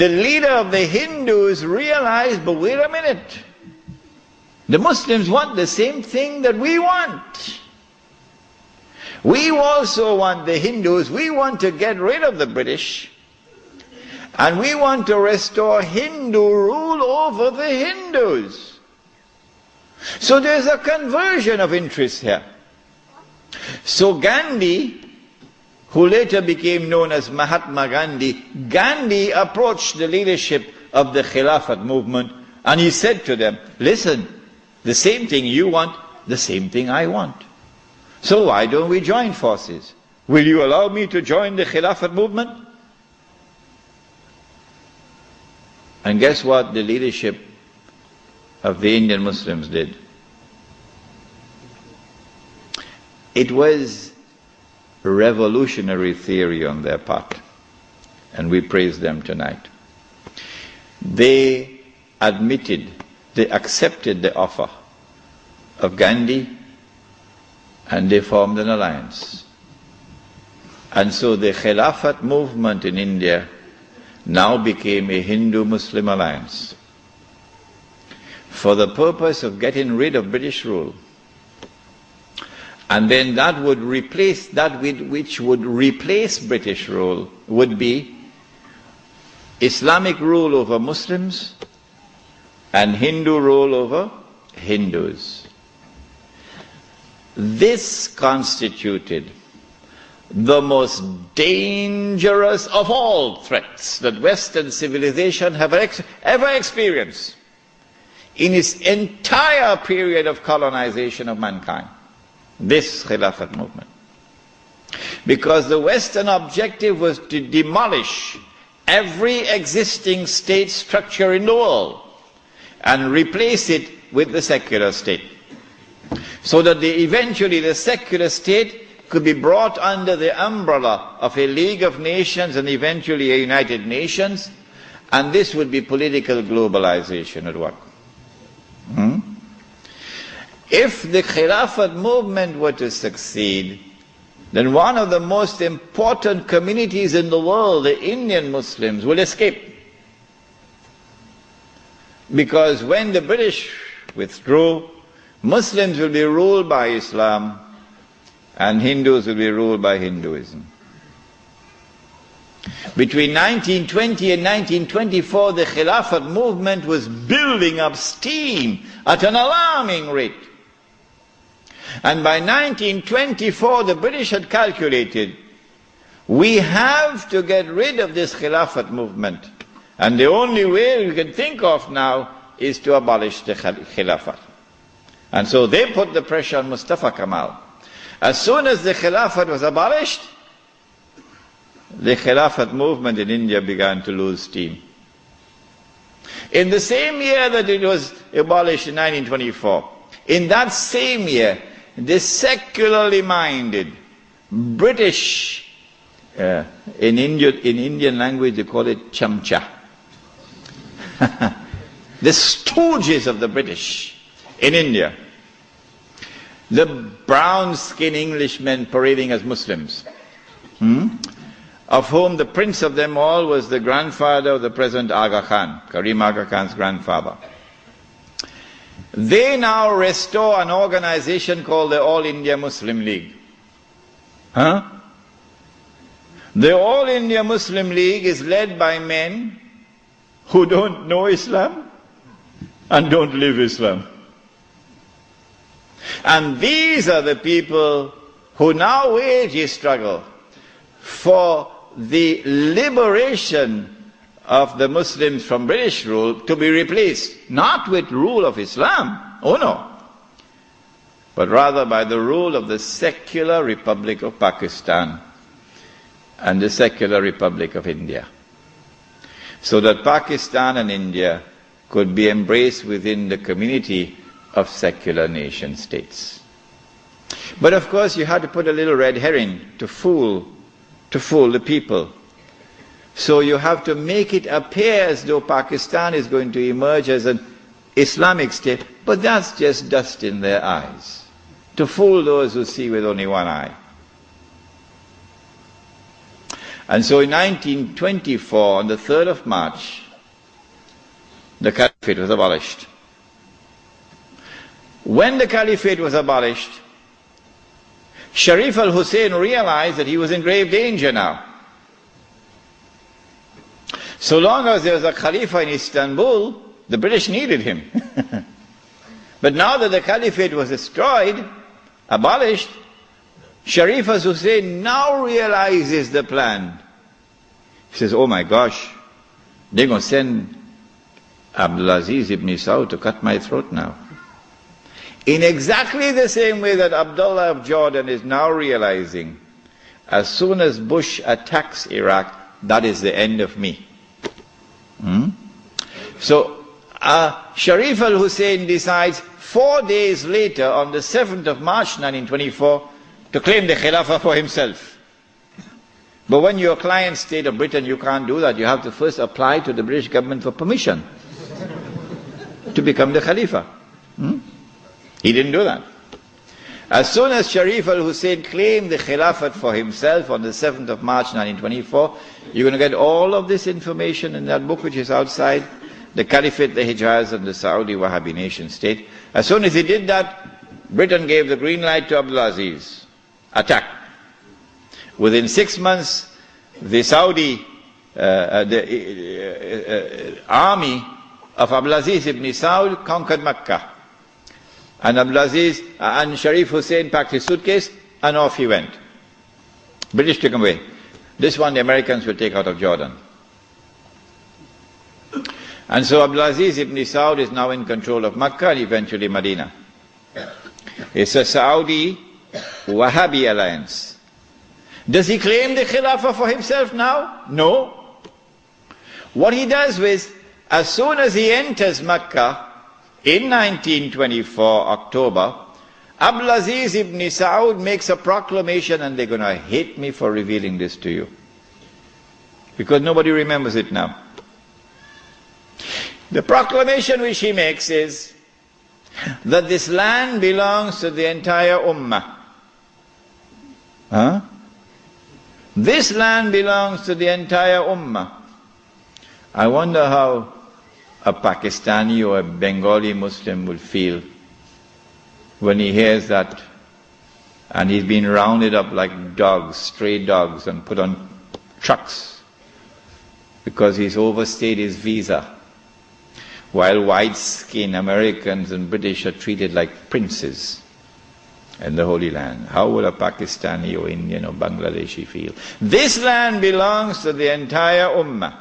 the leader of the Hindus realized, but wait a minute, the Muslims want the same thing that we want. We also want, the Hindus, we want to get rid of the British, and we want to restore Hindu rule over the Hindus. So there's a conversion of interest here. So Gandhi, who later became known as Mahatma Gandhi, Gandhi approached the leadership of the Khilafat movement and he said to them, listen, the same thing you want, the same thing I want. So why don't we join forces? Will you allow me to join the Khilafat movement? And guess what the leadership of the Indian Muslims did? It was revolutionary theory on their part, and we praise them tonight. They accepted the offer of Gandhi, and they formed an alliance. And so the Khilafat movement in India now became a Hindu-Muslim alliance for the purpose of getting rid of British rule. And then that would replace, that which would replace British rule would be Islamic rule over Muslims and Hindu rule over Hindus. This constituted the most dangerous of all threats that Western civilization have ever experienced in its entire period of colonization of mankind. This Khilafat movement. Because the Western objective was to demolish every existing state structure in the world and replace it with the secular state. So that eventually the secular state could be brought under the umbrella of a League of Nations and eventually a United Nations, and this would be political globalization at work. If the Khilafat movement were to succeed, then one of the most important communities in the world, the Indian Muslims, will escape. Because when the British withdrew, Muslims will be ruled by Islam and Hindus will be ruled by Hinduism. Between 1920 and 1924, the Khilafat movement was building up steam at an alarming rate. And by 1924, the British had calculated, we have to get rid of this Khilafat movement. And the only way we can think of now is to abolish the Khilafat. And so they put the pressure on Mustafa Kemal. As soon as the Khilafat was abolished, the Khilafat movement in India began to lose steam. In the same year that it was abolished in 1924, in that same year, the secularly minded British, in Indian language they call it chamcha, the stooges of the British in India, the brown-skinned Englishmen parading as Muslims, of whom the prince of them all was the grandfather of the present Aga Khan, Karim Aga Khan's grandfather. They now restore an organization called the All India Muslim League. The All India Muslim League is led by men who don't know Islam and don't live Islam. And these are the people who now wage a struggle for the liberation of the Muslims from British rule to be replaced, not with rule of Islam, oh no, but rather by the rule of the secular Republic of Pakistan and the secular Republic of India. So that Pakistan and India could be embraced within the community of secular nation states. But of course you had to put a little red herring to fool the people. So you have to make it appear as though Pakistan is going to emerge as an Islamic state, but that's just dust in their eyes, to fool those who see with only one eye. And so in 1924, on the 3rd of March, the caliphate was abolished. When the caliphate was abolished, Sharif al-Hussein realized that he was in grave danger now. So long as there was a Khalifa in Istanbul, the British needed him. But now that the caliphate was destroyed, abolished, Sharif al-Hussein now realizes the plan. He says, oh my gosh, they're going to send Abdulaziz ibn Saud to cut my throat now. In exactly the same way that Abdullah of Jordan is now realizing, as soon as Bush attacks Iraq, that is the end of me. So Sharif al-Hussein decides 4 days later, on the 7th of March 1924, to claim the Khilafah for himself. But when you're a client state of Britain, you can't do that. You have to first apply to the British government for permission to become the Khalifa. He didn't do that. As soon as Sharif al-Hussein claimed the Khilafat for himself on the 7th of March 1924, you're going to get all of this information in that book which is outside, The Caliphate, the Hijaz and the Saudi Wahhabi nation state. As soon as he did that, Britain gave the green light to Abdulaziz. Attack. Within 6 months, the Saudi army of Abdulaziz ibn Saud conquered Mecca. And Abdulaziz and Sharif Hussein packed his suitcase and off he went. British took him away. This one the Americans will take out of Jordan. And so Abdulaziz ibn Saud is now in control of Mecca and eventually Medina. It's a Saudi Wahhabi alliance. Does he claim the Khilafah for himself now? No. What he does is, as soon as he enters Mecca, in 1924, October, Abdulaziz ibn Saud makes a proclamation, and they're going to hate me for revealing this to you, because nobody remembers it now. The proclamation which he makes is that this land belongs to the entire Ummah. This land belongs to the entire Ummah. I wonder how a Pakistani or a Bengali Muslim will feel when he hears that, and he's been rounded up like dogs, stray dogs, and put on trucks because he's overstayed his visa, while white-skinned Americans and British are treated like princes in the Holy Land. How will a Pakistani or Indian or Bangladeshi feel? This land belongs to the entire Ummah.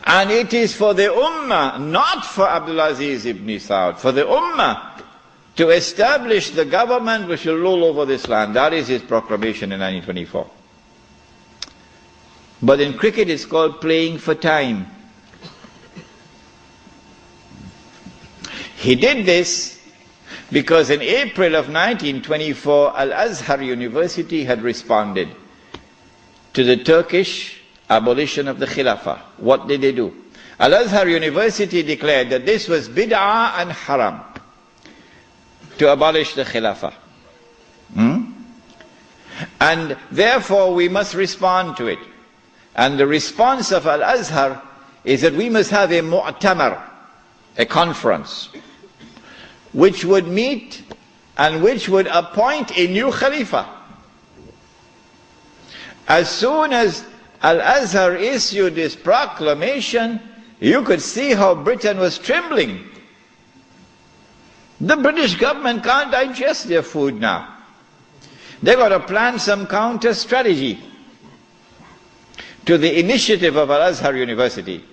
And it is for the Ummah, not for Abdulaziz ibn Saud, for the Ummah to establish the government which will rule over this land. That is his proclamation in 1924. But in cricket it's called playing for time. He did this because in April of 1924, Al-Azhar University had responded to the Turkish abolition of the Khilafah. What did they do? Al-Azhar University declared that this was bid'ah and haram to abolish the Khilafah. And therefore we must respond to it. And the response of Al-Azhar is that we must have a mu'tamar, a conference, which would meet and which would appoint a new Khalifa. As soon as Al-Azhar issued this proclamation, you could see how Britain was trembling. The British government can't digest their food now. They've got to plan some counter strategy to the initiative of Al-Azhar University.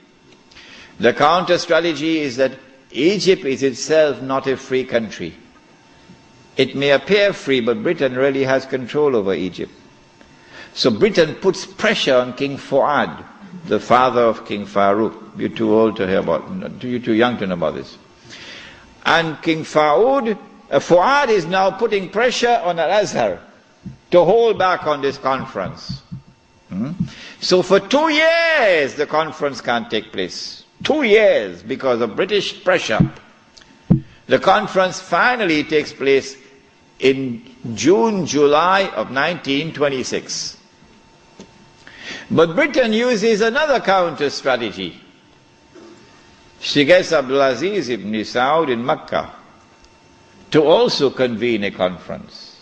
The counter strategy is that Egypt is itself not a free country. It may appear free, but Britain really has control over Egypt. So Britain puts pressure on King Fuad, the father of King Farouk. You're too old to hear about, you're too young to know about this. And King Fuad is now putting pressure on Al-Azhar to hold back on this conference. So for 2 years the conference can't take place. 2 years because of British pressure. The conference finally takes place in June, July of 1926. But Britain uses another counter strategy. She gets Abdulaziz ibn Saud in Mecca to also convene a conference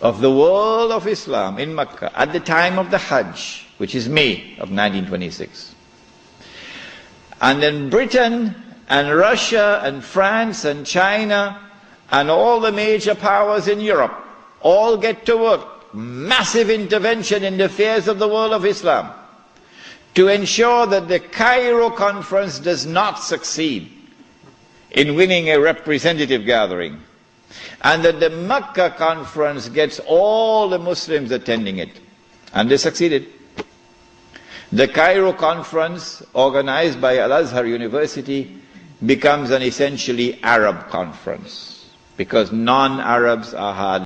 of the world of Islam in Mecca at the time of the Hajj, which is May of 1926. And then Britain and Russia and France and China and all the major powers in Europe all get to work. Massive intervention in the affairs of the world of Islam to ensure that the Cairo conference does not succeed in winning a representative gathering, and that the Mecca conference gets all the Muslims attending it. And they succeeded. The Cairo conference, organized by Al-Azhar University, becomes an essentially Arab conference, because non-Arabs are hard